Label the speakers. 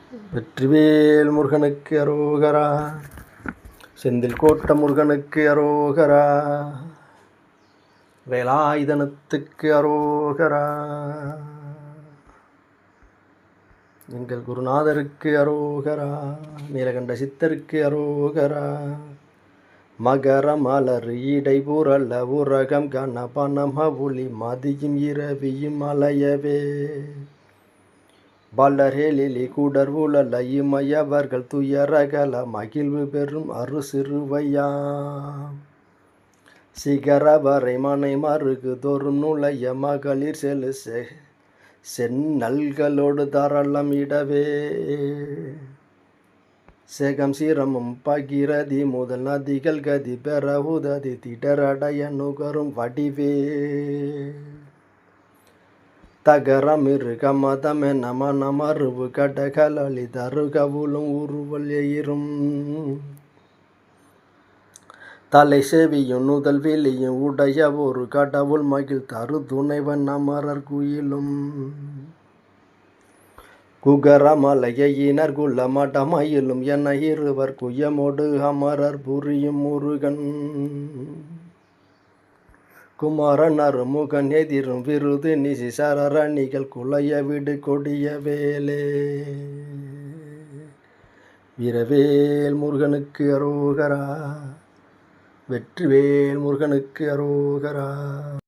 Speaker 1: வெற்றிவேல் முருகனுக்கு அரோகரா. செந்தில் கோட்ட முருகனுக்கு அரோகரா. வேலாயுதனத்துக்கு அரோகரா. எங்கள் குருநாதருக்கு அரோகரா. நீலகண்ட சித்தருக்கு அரோகரா. மகர மலர் இடைபுரல்ல உரகம் கணபனம ஒளி மதியும் இரவியும் அலையவே பலரேலிலி குடர் உழல இமையவர்கள் துயரகல மகிழ்வு பெறும் அரு சிறுவையாம் சிகரவரை மனை மருகு தோறும் நுழைய மகளிர் செலு செந்நல்களோடு தரளம் இடவே சேகம் சிரமும் பகிரதி முதல் நதிகள் கதி பெற உததி திடரடைய நுகரும் வடிவே தகரமிருக மதமென மனமருவு கடகலி தருகவுளும் உருவல் எயிரும் தலை செவியும் நுதல் வெளியும் உடைய ஒரு கடவுள் மகிழ் தரு துணைவன் அமரர் குயிலும் குகரமலையினர் குல மடமயிலும் என இருவர் குயமோடு அமரர் புரியும் முருகன் குமாரன் அருமுகன் எதிரும் விருது நிசி சரரணிகள் குலைய விடு கொடிய வேலே. வீரவேல் முருகனுக்கு அரோகரா. வெற்றிவேல் முருகனுக்கு அரோகரா.